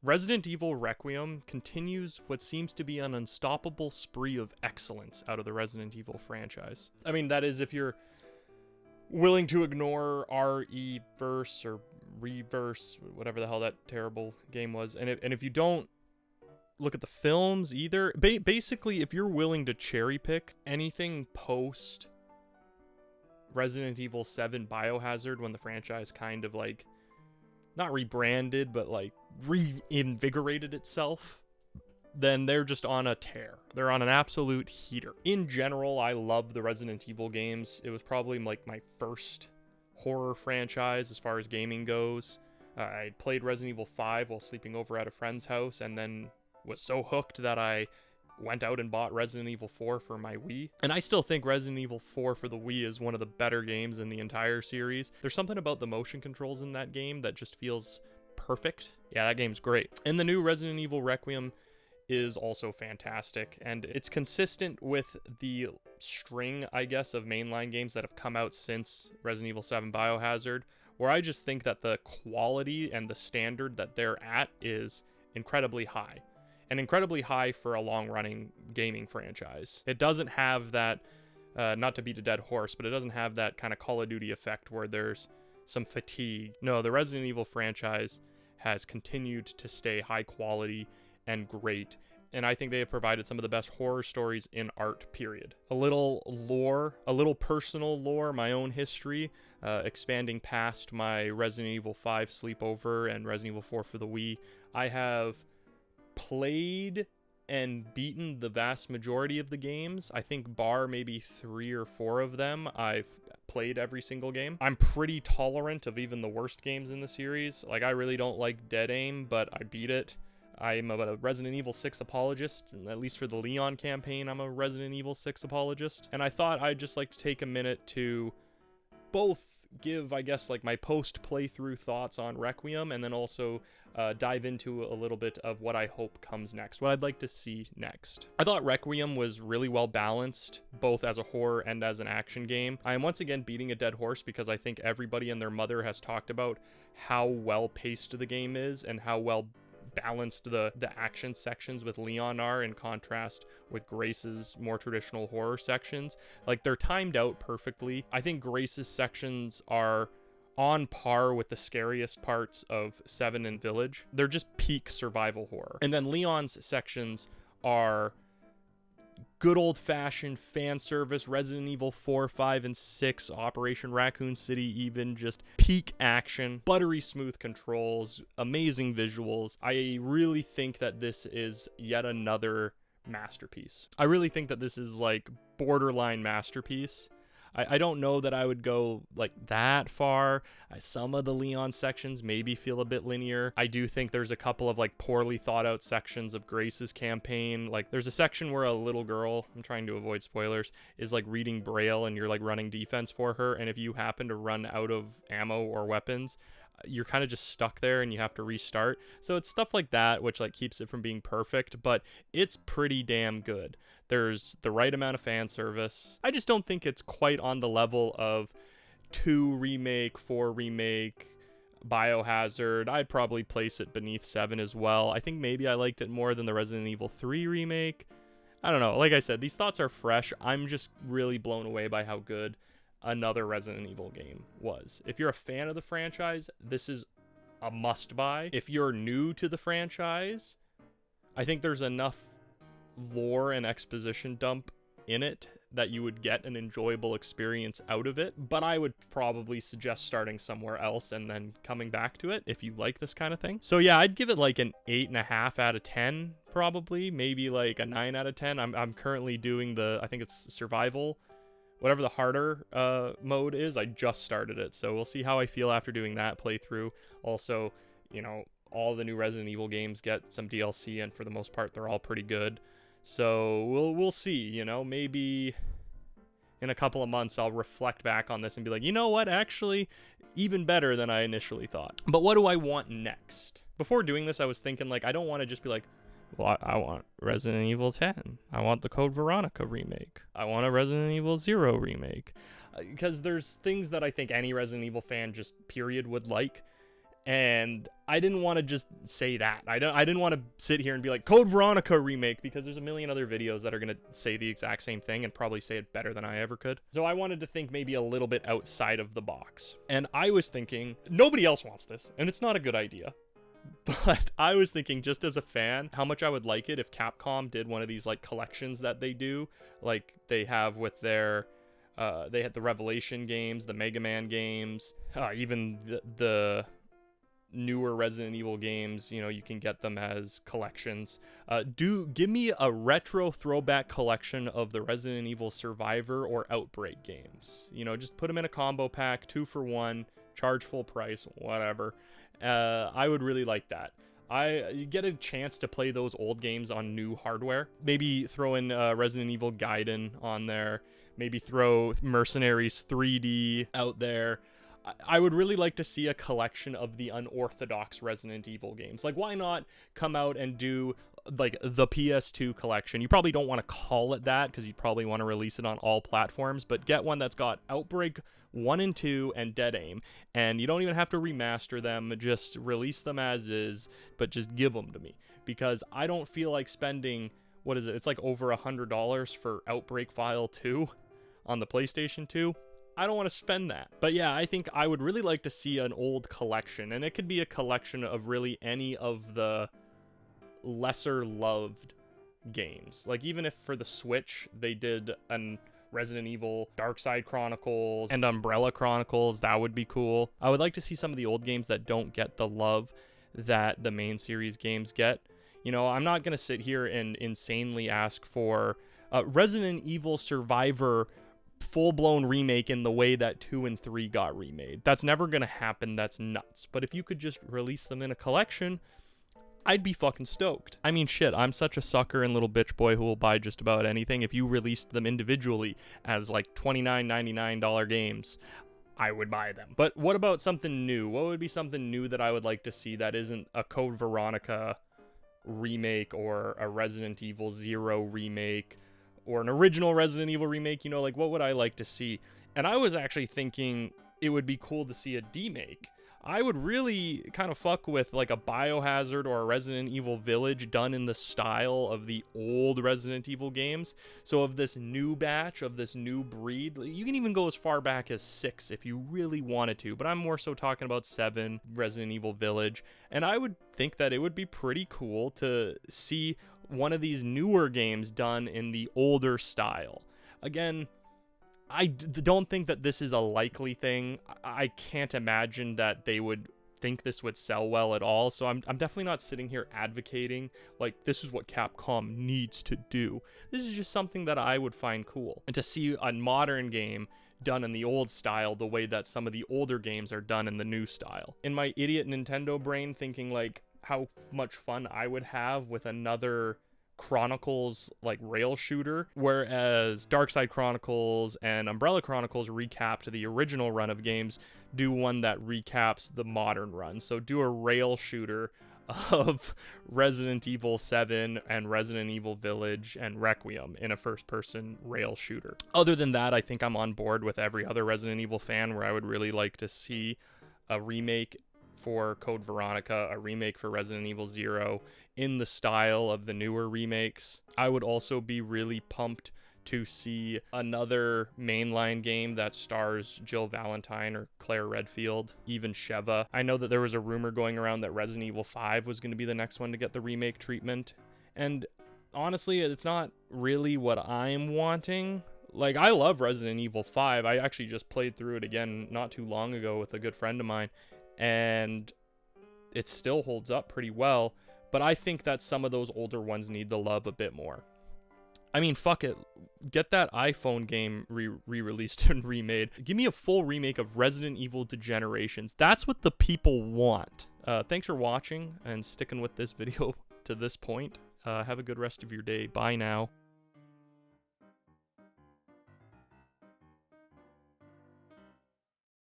Resident Evil Requiem continues what seems to be an unstoppable spree of excellence out of the Resident Evil franchise. I mean, that is if you're willing to ignore RE-verse or Reverse, whatever the hell that terrible game was. And if you don't look at the films either, basically, if you're willing to cherry pick anything post Resident Evil 7 Biohazard, when the franchise kind of like, not rebranded, but like reinvigorated itself, then they're just on a tear. They're on an absolute heater. In general, I love the Resident Evil games. It was probably like my first horror franchise as far as gaming goes. I played Resident Evil 5 while sleeping over at a friend's house, and then was so hooked that I went out and bought Resident Evil 4 for my Wii. And I still think Resident Evil 4 for the Wii is one of the better games in the entire series. There's something about the motion controls in that game that just feels perfect. Yeah, that game's great. And the new Resident Evil Requiem is also fantastic, and it's consistent with the string, I guess, of mainline games that have come out since Resident Evil 7 Biohazard, where I just think that the quality and the standard that they're at is incredibly high. And incredibly high for a long-running gaming franchise. It doesn't have that, not to beat a dead horse, but it doesn't have that kind of Call of Duty effect where there's some fatigue. No, the Resident Evil franchise has continued to stay high quality and great, and I think they have provided some of the best horror stories in art, period. A little lore, a little personal lore, my own history, expanding past my Resident Evil 5 sleepover and Resident Evil 4 for the Wii. I have played and beaten the vast majority of the games. I think bar maybe 3 or 4 of them, I've played every single game. I'm pretty tolerant of even the worst games in the series. Like, I really don't like Dead Aim, but I beat it. I'm a Resident Evil 6 apologist, at least for the Leon campaign, I'm a Resident Evil 6 apologist. And I thought I'd just like to take a minute to both give, I guess, like my post-playthrough thoughts on Requiem, and then also dive into a little bit of what I hope comes next, what I'd like to see next. I thought Requiem was really well balanced, both as a horror and as an action game. I am once again beating a dead horse because I think everybody and their mother has talked about how well paced the game is and how well balanced the action sections with Leon are, in contrast with Grace's more traditional horror sections. Like, they're timed out perfectly. I think Grace's sections are on par with the scariest parts of 7 and Village. They're just peak survival horror. And then Leon's sections are good old-fashioned fan service, Resident Evil 4, 5, and 6, Operation Raccoon City even, just peak action, buttery smooth controls, amazing visuals. I really think that this is yet another masterpiece. I really think that this is like borderline masterpiece. I don't know that I would go like that far. Some of the Leon sections maybe feel a bit linear. I do think there's a couple of like poorly thought out sections of Grace's campaign. Like, there's a section where a little girl, I'm trying to avoid spoilers, is like reading Braille and you're like running defense for her. And if you happen to run out of ammo or weapons, you're kind of just stuck there and you have to restart. So it's stuff like that which like keeps it from being perfect, but it's pretty damn good. There's the right amount of fan service. I just don't think it's quite on the level of 2 remake, 4 remake, Biohazard. I'd probably place it beneath 7 as well. I think maybe I liked it more than the Resident Evil 3 remake. I don't know. Like I said, these thoughts are fresh. I'm just really blown away by how good another Resident Evil game was. If you're a fan of the franchise, this is a must-buy. If you're new to the franchise, I think there's enough lore and exposition dump in it that you would get an enjoyable experience out of it, but I would probably suggest starting somewhere else and then coming back to it if you like this kind of thing. So yeah, I'd give it like an 8.5 out of 10, probably, maybe like a 9 out of 10. I'm currently doing the, I think it's survival, whatever the harder mode is. I just started it, so we'll see how I feel after doing that playthrough. Also, you know, all the new Resident Evil games get some DLC, and for the most part they're all pretty good. So we'll see, you know, maybe in a couple of months I'll reflect back on this and be like, you know what, actually even better than I initially thought. But what do I want next? Before doing this, I was thinking, like, I don't want to just be like, well, I want Resident Evil 10. I want the Code Veronica remake. I want a Resident Evil 0 remake. Because there's things that I think any Resident Evil fan just period would like. And I didn't want to just say that. I didn't want to sit here and be like, Code Veronica remake, because there's a million other videos that are going to say the exact same thing and probably say it better than I ever could. So I wanted to think maybe a little bit outside of the box. And I was thinking, nobody else wants this, and it's not a good idea. But I was thinking, just as a fan, how much I would like it if Capcom did one of these like collections that they do, like they have with their they had the Revelation games, the Mega Man games, even the newer Resident Evil games, you know, you can get them as collections. Give me a retro throwback collection of the Resident Evil Survivor or Outbreak games. You know, just put them in a combo pack, 2 for 1, charge full price, whatever. I would really like that. You get a chance to play those old games on new hardware. Maybe throw in Resident Evil Gaiden on there. Maybe throw Mercenaries 3D out there. I would really like to see a collection of the unorthodox Resident Evil games. Like, why not come out and do like the PS2 collection? You probably don't want to call it that because you'd probably want to release it on all platforms, but get one that's got Outbreak 1 and 2 and Dead Aim, and you don't even have to remaster them, just release them as is, but just give them to me, because I don't feel like spending, what is it, it's like over $100 for Outbreak File 2 on the PlayStation 2. I don't want to spend that. But yeah, I think I would really like to see an old collection, and it could be a collection of really any of the lesser loved games. Like, even if for the Switch they did an Resident Evil Darkside Chronicles and Umbrella Chronicles, that would be cool. I would like to see some of the old games that don't get the love that the main series games get. You know, I'm not going to sit here and insanely ask for Resident Evil Survivor full-blown remake in the way that 2 and 3 got remade. That's never gonna happen. That's nuts. But if you could just release them in a collection, I'd be fucking stoked. I mean, shit, I'm such a sucker and little bitch boy who will buy just about anything. If you released them individually as like $29.99 games, I would buy them. But what about something new? What would be something new that I would like to see that isn't a Code Veronica remake or a Resident Evil 0 remake or an original Resident Evil remake? You know, like, what would I like to see? And I was actually thinking it would be cool to see a demake. I would really kind of fuck with like a Biohazard or a Resident Evil Village done in the style of the old Resident Evil games. So of this new batch, of this new breed, you can even go as far back as 6 if you really wanted to, but I'm more so talking about 7, Resident Evil Village. And I would think that it would be pretty cool to see one of these newer games done in the older style. Again, I don't think that this is a likely thing. I can't imagine that they would think this would sell well at all. So I'm definitely not sitting here advocating like this is what Capcom needs to do. This is just something that I would find cool. And to see a modern game done in the old style the way that some of the older games are done in the new style. In my idiot Nintendo brain, thinking like how much fun I would have with another Chronicles like rail shooter, whereas Darkside Chronicles and Umbrella Chronicles recapped the original run of games, do one that recaps the modern run. So do a rail shooter of Resident Evil 7 and Resident Evil Village and Requiem in a first-person rail shooter. Other than that, I think I'm on board with every other Resident Evil fan, where I would really like to see a remake for Code Veronica, a remake for Resident Evil 0 in the style of the newer remakes. I would also be really pumped to see another mainline game that stars Jill Valentine or Claire Redfield, even Sheva. I know that there was a rumor going around that Resident Evil 5 was going to be the next one to get the remake treatment, and honestly, it's not really what I'm wanting. Like, I love Resident Evil 5. I actually just played through it again not too long ago with a good friend of mine, and it still holds up pretty well, but I think that some of those older ones need the love a bit more. I mean, fuck it. Get that iPhone game re-released and remade. Give me a full remake of Resident Evil Degenerations. That's what the people want. Thanks for watching and sticking with this video to this point. Have a good rest of your day. Bye now.